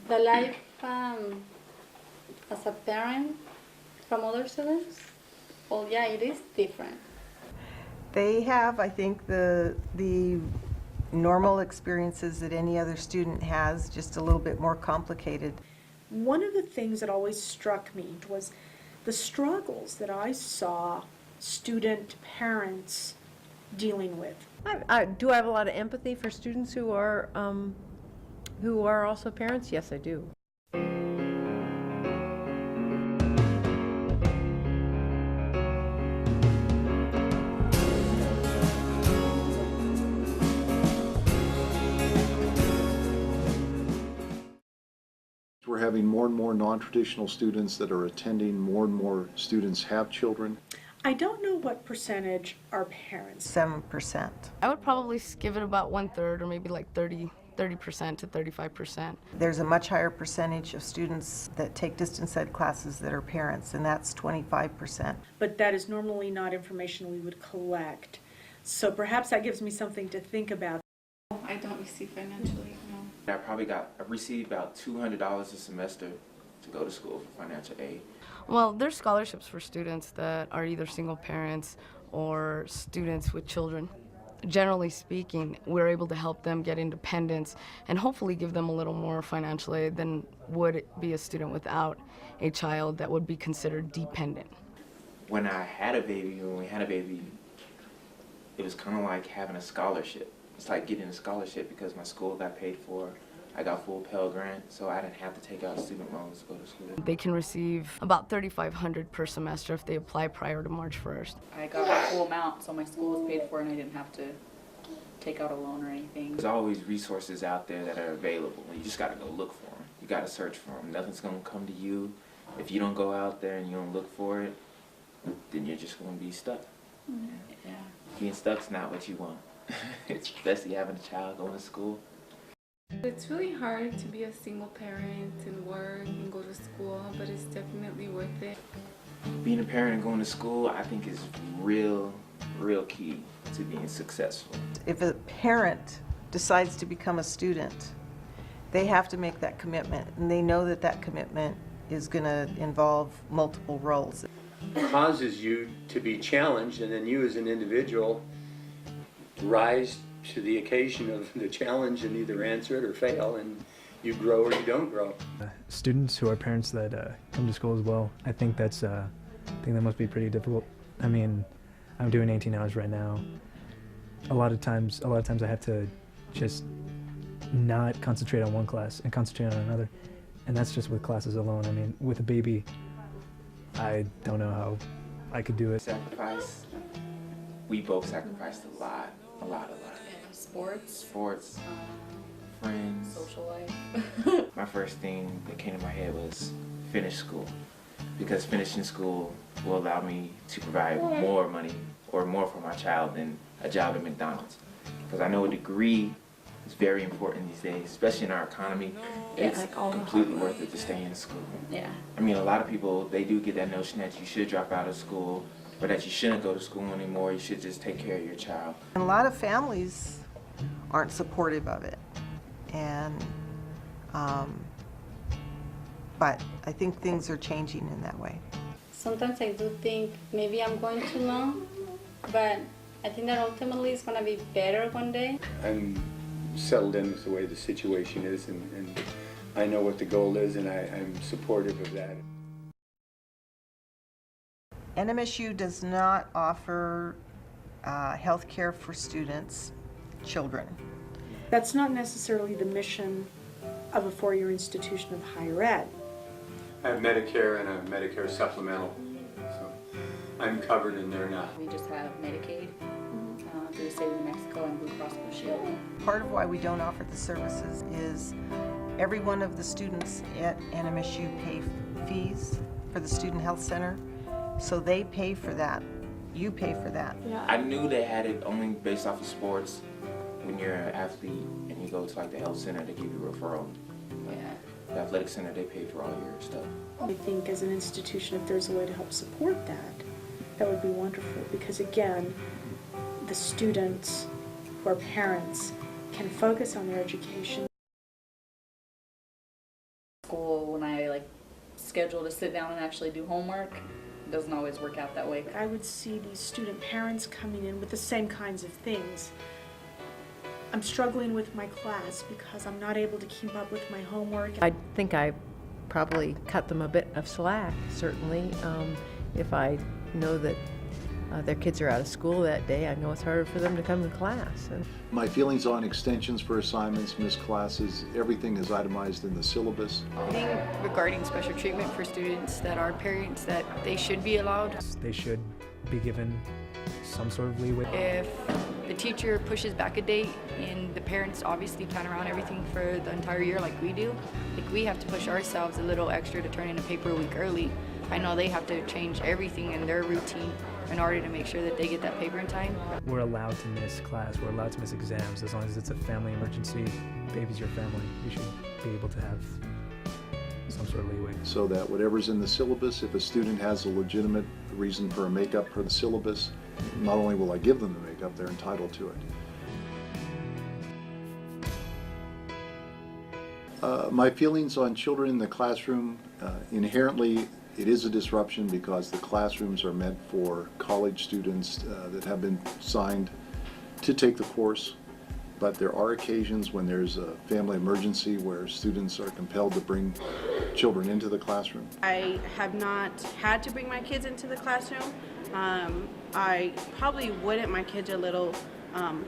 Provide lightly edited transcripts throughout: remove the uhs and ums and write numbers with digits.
The life as a parent from other students, well, yeah, it is different. They have, I think, the normal experiences that any other student has, just a little bit more complicated. One of the things that always struck me was the struggles that I saw student parents dealing with. Do I have a lot of empathy for students who are also parents? Yes, I do. We're having more and more non-traditional students that are attending. More and more students have children. I don't know what percentage are parents. 7%. I would probably give it about 1/3 or maybe like 30% to 35%. There's a much higher percentage of students that take distance ed classes that are parents, and that's 25%. But that is normally not information we would collect. So perhaps that gives me something to think about. I don't receive financially, no. I received about $200 a semester to go to school for financial aid. Well, there's scholarships for students that are either single parents or students with children. Generally speaking, we're able to help them get independence and hopefully give them a little more financial aid than would be a student without a child that would be considered dependent. When we had a baby, it was kind of like having a scholarship. It's like getting a scholarship because my school got paid for. I got full Pell Grant, so I didn't have to take out student loans to go to school. They can receive about $3,500 per semester if they apply prior to March 1st. I got the full amount, so my school was paid for and I didn't have to take out a loan or anything. There's always resources out there that are available. You just got to go look for them. You got to search for them. Nothing's going to come to you. If you don't go out there and you don't look for it, then you're just going to be stuck. Yeah. Being stuck's not what you want. Especially having a child going to school. It's really hard to be a single parent and work and go to school, but it's definitely worth it. Being a parent and going to school, I think, is real key to being successful. If a parent decides to become a student, they have to make that commitment, and they know that that commitment is going to involve multiple roles. It causes you to be challenged, and then you as an individual rise to the occasion of the challenge and either answer it or fail, and you grow or you don't grow. Students who are parents that come to school as well, I think that must be pretty difficult. I mean, I'm doing 18 hours right now. A lot of times I have to just not concentrate on one class and concentrate on another, and that's just with classes alone. I mean, with a baby, I don't know how I could do it. Sacrifice. We both sacrificed a lot. Sports, friends, social life. My first thing that came to my head was finish school, because finishing school will allow me to provide more money or more for my child than a job at McDonald's. Because I know a degree is very important these days, especially in our economy. It's completely worth it to stay in school. Yeah. I mean, a lot of people, they do get that notion that you should drop out of school or that you shouldn't go to school anymore. You should just take care of your child. And a lot of families aren't supportive of it, and but I think things are changing in that way. Sometimes I do think maybe I'm going too long, but I think that ultimately it's going to be better one day. I'm settled in with the way the situation is, and I know what the goal is, and I'm supportive of that. NMSU does not offer health care for students, children. That's not necessarily the mission of a four-year institution of higher ed. I have Medicare and a Medicare supplemental, so I'm covered in there now. We just have Medicaid through the state of New Mexico and Blue Cross Blue Shield. Part of why we don't offer the services is every one of the students at NMSU pay fees for the Student Health Center, so they pay for that. You pay for that. Yeah. I knew they had it only based off of sports. When you're an athlete and you go to like the health center, they give you a referral. Yeah. The athletic center, they pay for all your stuff. I think as an institution, if there's a way to help support that, that would be wonderful, because again, the students who are parents can focus on their education schedule to sit down and actually do homework. It doesn't always work out that way. I would see these student parents coming in with the same kinds of things. I'm struggling with my class because I'm not able to keep up with my homework. I think I probably cut them a bit of slack, certainly. If I know that their kids are out of school that day, I know it's harder for them to come to class. My feelings on extensions for assignments, missed classes, everything is itemized in the syllabus. I think regarding special treatment for students that are parents, that they should be allowed. They should be given some sort of leeway. If the teacher pushes back a date and the parents obviously plan around everything for the entire year like we do, like we have to push ourselves a little extra to turn in a paper a week early. I know they have to change everything in their routine in order to make sure that they get that paper in time. We're allowed to miss class, we're allowed to miss exams as long as it's a family emergency. Baby's your family. You should be able to have some sort of leeway. So that whatever's in the syllabus, if a student has a legitimate reason for a makeup for the syllabus, not only will I give them the makeup, they're entitled to it. My feelings on children in the classroom, inherently it is a disruption because the classrooms are meant for college students that have been signed to take the course. But there are occasions when there's a family emergency where students are compelled to bring children into the classroom. I have not had to bring my kids into the classroom. I probably wouldn't. My kids are a little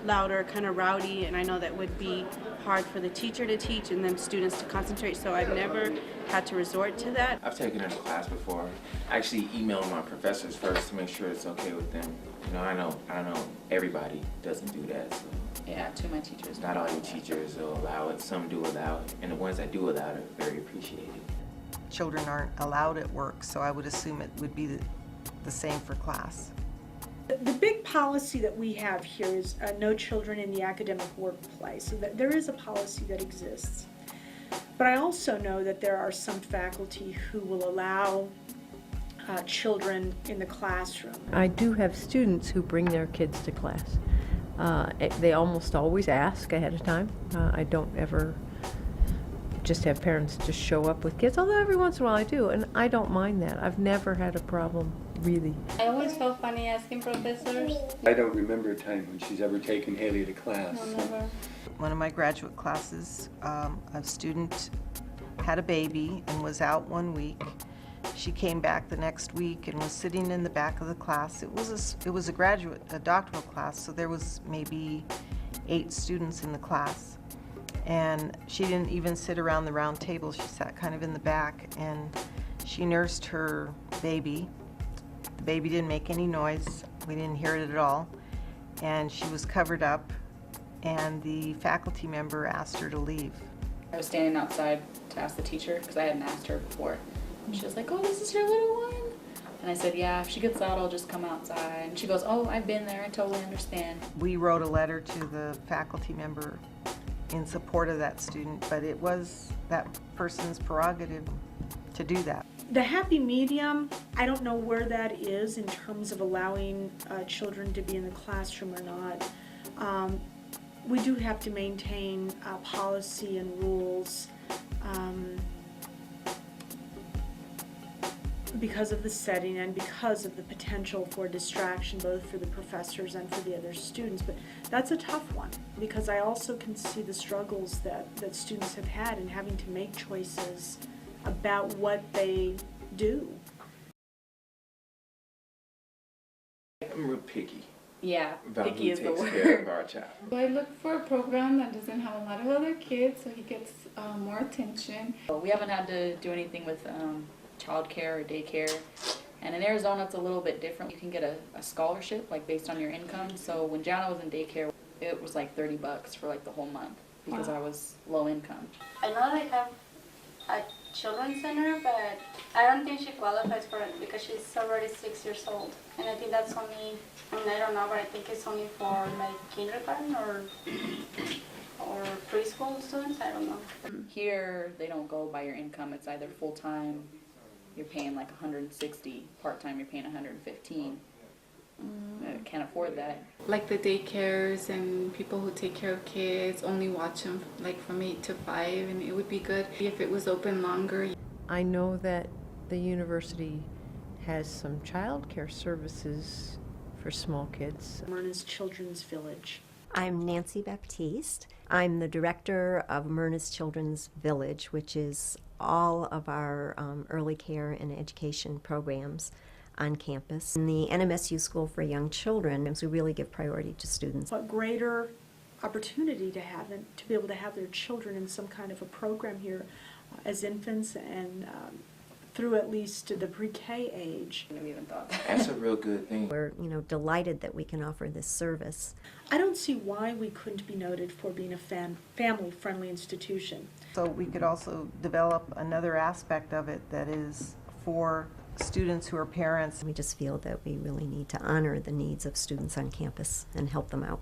louder, kind of rowdy, and I know that would be hard for the teacher to teach and then students to concentrate, so I've never had to resort to that. I've taken them to class before. I actually emailed my professors first to make sure it's okay with them. You know, I know everybody doesn't do that. So. Yeah, two of my teachers. Not all your teachers will allow it. Some do allow it, and the ones that do allow it are very appreciated. Children aren't allowed at work, so I would assume it would be the same for class. The big policy that we have here is no children in the academic workplace. So that there is a policy that exists. But I also know that there are some faculty who will allow children in the classroom. I do have students who bring their kids to class. They almost always ask ahead of time. I don't ever just have parents just show up with kids, although every once in a while I do, and I don't mind that. I've never had a problem, really. I always felt funny asking professors. I don't remember a time when she's ever taken Haley to class. No, never. One of my graduate classes, a student had a baby and was out 1 week. She came back the next week and was sitting in the back of the class. It was a doctoral class, so there was maybe 8 students in the class. And she didn't even sit around the round table. She sat kind of in the back, and she nursed her baby. The baby didn't make any noise. We didn't hear it at all. And she was covered up, and the faculty member asked her to leave. I was standing outside to ask the teacher because I hadn't asked her before. And she was like, "Oh, this is your little one?" And I said, "Yeah, if she gets loud, I'll just come outside." And she goes, "Oh, I've been there. I totally understand." We wrote a letter to the faculty member in support of that student, but it was that person's prerogative to do that. The happy medium, I don't know where that is in terms of allowing children to be in the classroom or not. We do have to maintain policy and rules because of the setting and because of the potential for distraction both for the professors and for the other students. But that's a tough one because I also can see the struggles that students have had in having to make choices about what they do. I'm real picky. Yeah, about picky who is the takes word. care of our child. So I look for a program that doesn't have a lot of other kids, so he gets more attention. We haven't had to do anything with childcare or daycare. And in Arizona, it's a little bit different. You can get a scholarship, like based on your income. So when Jana was in daycare, it was like $30 for like the whole month because I was low income. I know they have a children's center, but I don't think she qualifies for it because she's already 6 years old. And I think that's only, I don't know, but I think it's only for like kindergarten or preschool students. I don't know. Here, they don't go by your income. It's either full-time, you're paying like $160, part-time, you're paying $115. I can't afford that. Like the daycares and people who take care of kids only watch them like from 8 to 5, and it would be good if it was open longer. I know that the university has some childcare services for small kids. Myrna's Children's Village. I'm Nancy Baptiste. I'm the director of Myrna's Children's Village, which is all of our early care and education programs on campus. In the NMSU School for Young Children, we really give priority to students. What greater opportunity to have and to be able to have their children in some kind of a program here as infants and through at least the pre-K age. I never even thought. That's a real good thing. We're, delighted that we can offer this service. I don't see why we couldn't be noted for being a family-friendly institution. So we could also develop another aspect of it that is for students who are parents. We just feel that we really need to honor the needs of students on campus and help them out.